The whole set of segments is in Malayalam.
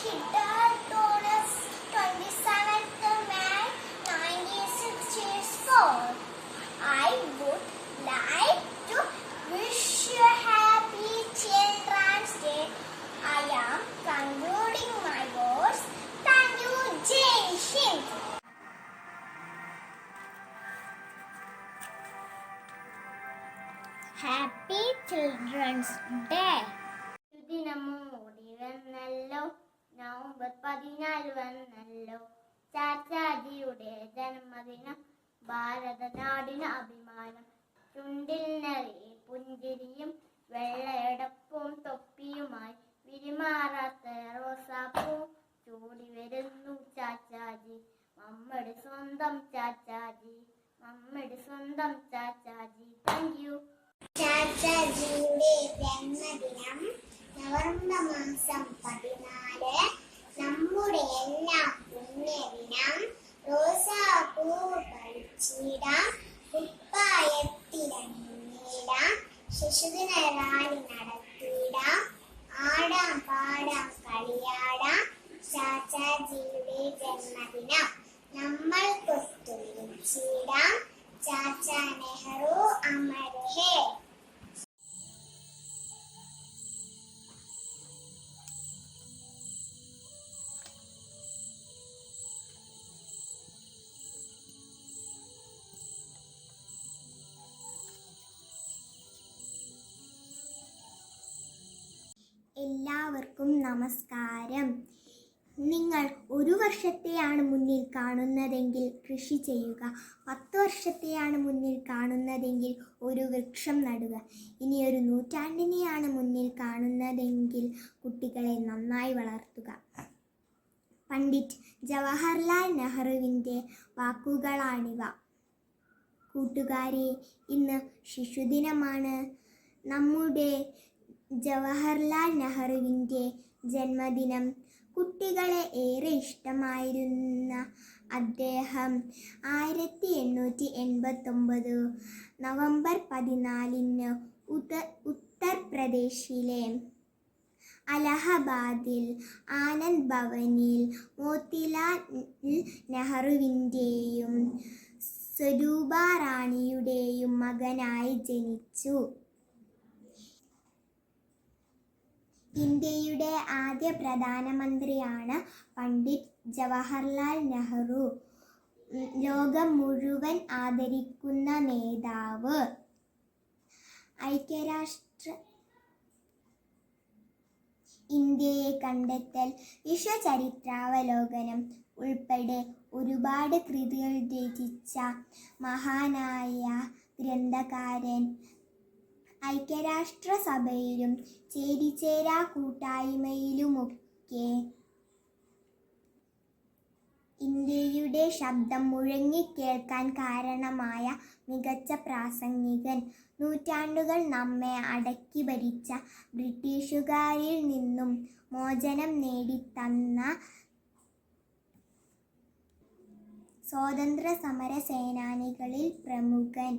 He died on 27th May 1964. I would like to wish you a happy Children's Day. I am concluding my words. Thank you, Jai Hind. Happy Children's Day. ദിനമൂടി വന്നല്ലോ, നവംബർ 14 വന്നല്ലോ. ചാച്ചാജിയുടെ ജന്മദിനം, ഭാരതനാടിന് അഭിമാനം. ചുണ്ടിൽ നിറയെ പുഞ്ചിരിയും വെള്ളയടപ്പും തൊപ്പിയുമായി വിരിമാറാത്ത റോസാപ്പൂ ചൂടി വരുന്നു ചാച്ചാജി, നമ്മുടെ സ്വന്തം ചാച്ചാജി, നമ്മുടെ സ്വന്തം ചാച്ചാജി. Thank you. ചാച്ചാജിയുടെ ജന്മദിനം നവംബർ മാസം 14, നമ്മുടെ എല്ലാം പുണ്യദിനം. റോസാപ്പൂ പറിച്ചിടാം, കുപ്പായത്തിലണിഞ്ഞിടാം, ശിശുദിന റാലി നടത്തിയിടാം, ആടാം പാടാം കളിയാടാം. ചാച്ചാജിയുടെ ജന്മദിനം നമ്മൾ കൊത്തുവിളിച്ചിടാം. ചാച്ചാ നെഹ്റു അമർ ഹേ. എല്ലാവർക്കും നമസ്കാരം. നിങ്ങൾ 1 വർഷത്തെയാണ് മുന്നിൽ കാണുന്നതെങ്കിൽ കൃഷി ചെയ്യുക. 10 വർഷത്തെയാണ് മുന്നിൽ കാണുന്നതെങ്കിൽ ഒരു വൃക്ഷം നടുക. ഇനി ഒരു നൂറ്റാണ്ടിനെയാണ് മുന്നിൽ കാണുന്നതെങ്കിൽ കുട്ടികളെ നന്നായി വളർത്തുക. പണ്ഡിറ്റ് ജവഹർലാൽ നെഹ്റുവിൻ്റെ വാക്കുകളാണിവ. കൂട്ടുകാരെ, ഇന്ന് ശിശുദിനമാണ്. നമ്മുടെ ജവഹർലാൽ നെഹ്റുവിൻ്റെ ജന്മദിനം. കുട്ടികളെ ഏറെ ഇഷ്ടമായിരുന്ന അദ്ദേഹം 1889 നവംബർ 14 ഉത്തർപ്രദേശിലെ അലഹബാദിൽ ആനന്ദ് ഭവനിൽ മോത്തിലാൽ നെഹ്റുവിൻ്റെയും സ്വരൂപ റാണിയുടെയും മകനായി ജനിച്ചു. ഇന്ത്യയുടെ ആദ്യ പ്രധാനമന്ത്രിയാണ് പണ്ഡിറ്റ് ജവഹർലാൽ നെഹ്റു. ലോകം മുഴുവൻ ആദരിക്കുന്ന നേതാവ്. ഐക്യരാഷ്ട്ര ഇന്ത്യയെ കണ്ടെത്തൽ, വിശ്വചരിത്രാവലോകനം ഉൾപ്പെടെ ഒരുപാട് കൃതികൾ രചിച്ച മഹാനായ ഗ്രന്ഥകാരൻ. ഐക്യരാഷ്ട്രസഭയിലും ചേരിചേരാ കൂട്ടായ്മയിലുമൊക്കെ ഇന്ത്യയുടെ ശബ്ദം മുഴങ്ങിക്കേൾക്കാൻ കാരണമായ മികച്ച പ്രാസംഗികൻ. നൂറ്റാണ്ടുകൾ നമ്മെ അടക്കി ഭരിച്ച ബ്രിട്ടീഷുകാരിൽ നിന്നും മോചനം നേടിത്തന്ന സ്വാതന്ത്ര്യ സമര സേനാനികളിൽ പ്രമുഖൻ.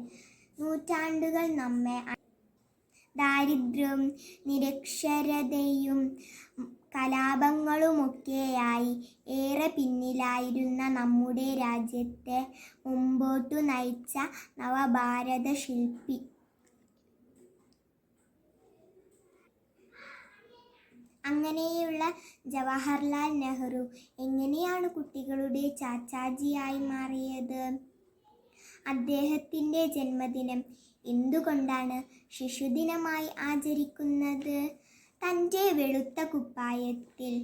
നൂറ്റാണ്ടുകൾ നമ്മെ ദാരിദ്ര്യവും നിരക്ഷരതയും കലാപങ്ങളുമൊക്കെയായി ഏറെ പിന്നിലായിരുന്ന നമ്മുടെ രാജ്യത്തെ മുമ്പോട്ടു നയിച്ച നവഭാരത ശില്പി. അങ്ങനെയുള്ള ജവഹർലാൽ നെഹ്റു എങ്ങനെയാണ് കുട്ടികളുടെ ചാച്ചാജിയായി മാറിയത്? അദ്ദേഹത്തിൻ്റെ ജന്മദിനം എന്തുകൊണ്ടാണ് ശിശുദിനമായി ആചരിക്കുന്നത്? തൻ്റെ വെളുത്ത കുപ്പായത്തിൽ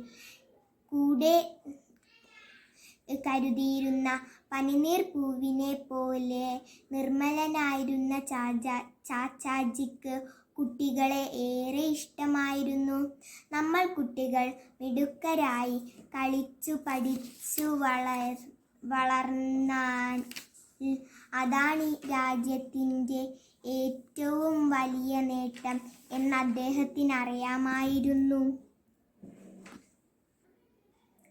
കൂടെ കരുതിയിരുന്ന പനിനീർ പൂവിനെ പോലെ നിർമ്മലനായിരുന്ന ചാച്ചാജിക്ക് കുട്ടികളെ ഏറെ ഇഷ്ടമായിരുന്നു. നമ്മൾ കുട്ടികൾ മിടുക്കരായി കളിച്ചു പഠിച്ചു വളർന്നാൽ അതാണ് രാജ്യത്തിൻ്റെ ഏറ്റവും വലിയ നേട്ടം എന്ന് അദ്ദേഹത്തിന് അറിയാമായിരുന്നു.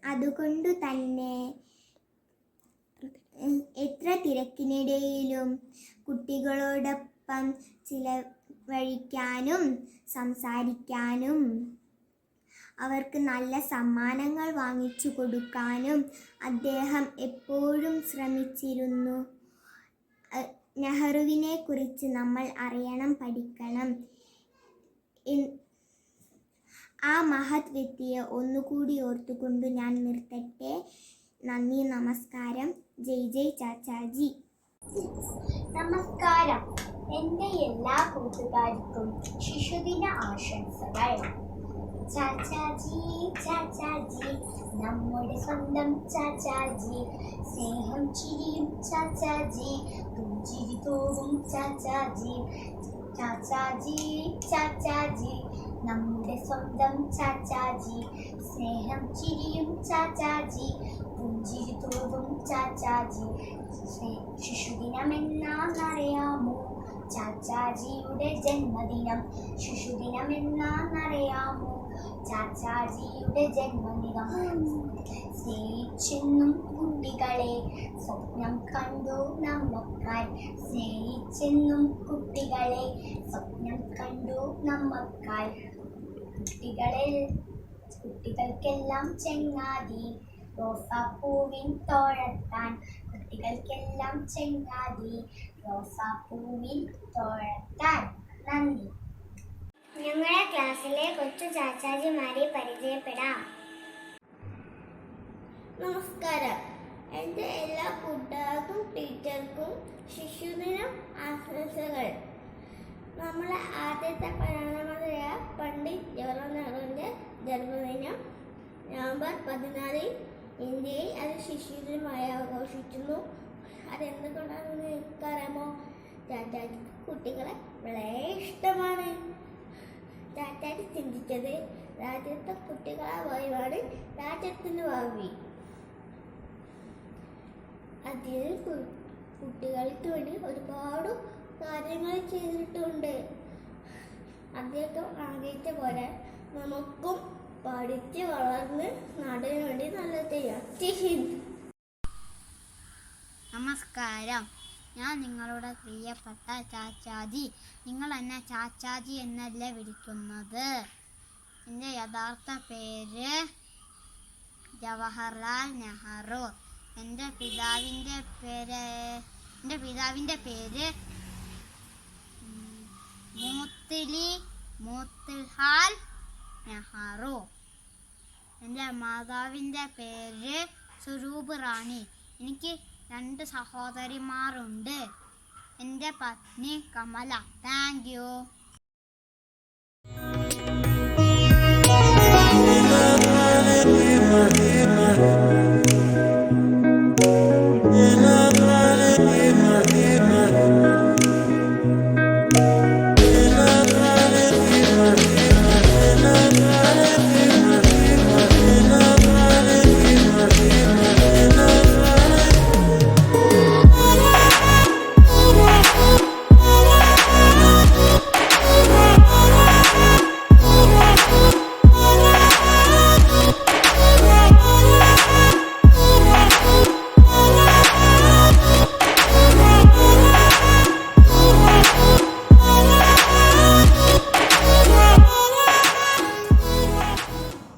അതുകൊണ്ടു തന്നെ എത്ര തിരക്കിനിടയിലും കുട്ടികളോടൊപ്പം ചിലവഴിക്കാനും സംസാരിക്കാനും അവർക്ക് നല്ല സമ്മാനങ്ങൾ വാങ്ങിച്ചു കൊടുക്കാനും അദ്ദേഹം എപ്പോഴും ശ്രമിച്ചിരുന്നു. നെഹ്റുവിനെ കുറിച്ച് നമ്മൾ അറിയണം, പഠിക്കണം. ആ മഹത് വ്യക്തിയെ ഒന്നുകൂടി ഓർത്തുകൊണ്ട് ഞാൻ നിർത്തട്ടെ. നന്ദി, നമസ്കാരം. ജയ് ജയ് ചാച്ചാജി. നമസ്കാരം. എൻ്റെ എല്ലാ കൂട്ടുകാർക്കും ശിശുദിന ആശംസകൾ. ചാച്ചാജി ചാച്ചാജി, നമ്മുടെ സ്വന്തം ചാച്ചാജി, സ്നേഹം ചിരിയും ചാച്ചാജി, പുഞ്ചിരി തോറും ചാച്ചാജി. ചാച്ചാജി ചാച്ചാജി, നമ്മുടെ സ്വന്തം ചാച്ചാജി, സ്നേഹം ചിരിയും ചാച്ചാജി, പുഞ്ചിരി തോറും ചാച്ചാജി. ശിശുദിനമെന്നാന്നറിയാമോ ചാച്ചാജിയുടെ ജന്മദിനം? ശിശുദിനമെന്നാന്നറിയാമോ ചാച്ചാജിയുടെ ജന്മദിനം? സ്നേഹിച്ചെന്നും കുട്ടികളെ സ്വപ്നം കണ്ടു നമ്മക്കായി, സ്നേഹിച്ചെന്നും കുട്ടികളെ സ്വപ്നം കണ്ടു നമ്മക്കായി. കുട്ടികൾക്കെല്ലാം ചെങ്ങാതി റോസാപ്പൂവിൻ തോഴത്താൻ, കുട്ടികൾക്കെല്ലാം ചെങ്ങാതി റോസാപ്പൂവിൻ തോഴത്താൻ. നന്ദി. ഞങ്ങളുടെ ക്ലാസ്സിലെ കൊച്ചു ചാച്ചാജിമാരെ പരിചയപ്പെടാം. നമസ്കാരം. എൻ്റെ എല്ലാ കൂട്ടുകാർക്കും ടീച്ചർക്കും ശിശുദിനം ആശംസകൾ. നമ്മളെ ആദ്യത്തെ പ്രധാനമന്ത്രിയായ പണ്ഡിറ്റ് ജവഹർലാൽ നെഹ്റുവിൻ്റെ ജന്മദിനം നവംബർ 14 ഇന്ത്യയിൽ അത് ശിശുദിനമായി ആഘോഷിക്കുന്നു. അതെന്തുകൊണ്ടാണെന്ന് നിങ്ങൾക്കറിയാമോ? ചാച്ചാജി കുട്ടികളെ വളരെ ഇഷ്ടമാണ്. ചാച്ചാജി ചിന്തിച്ചത് രാജ്യത്തെ കുട്ടികളെ ഭാവിയാണ് രാജ്യത്തിൻ്റെ ഭാവി. അദ്ദേഹം കുട്ടികൾക്ക് വേണ്ടി ഒരുപാട് കാര്യങ്ങൾ ചെയ്തിട്ടുണ്ട്. അദ്ദേഹം ആഗ്രഹിച്ച പോലെ നമുക്കും പഠിച്ച് വളർന്ന് നാടിന് വേണ്ടി നല്ലത് ചെയ്യാം. നമസ്കാരം. ഞാൻ നിങ്ങളുടെ പ്രിയപ്പെട്ട ചാച്ചാജി. നിങ്ങൾ എന്നെ ചാച്ചാജി എന്നല്ലേ വിളിക്കുന്നത്? എൻ്റെ യഥാർത്ഥ പേര് ജവഹർലാൽ നെഹ്റു. എൻ്റെ പിതാവിൻ്റെ പേര് മോത്തിലാൽ നെഹ്റു. എൻ്റെ മാതാവിൻ്റെ പേര് സ്വരൂപ് റാണി. എനിക്ക് 2 സഹോദരിമാരുണ്ട്. എൻ്റെ പത്നി കമല. Thank you.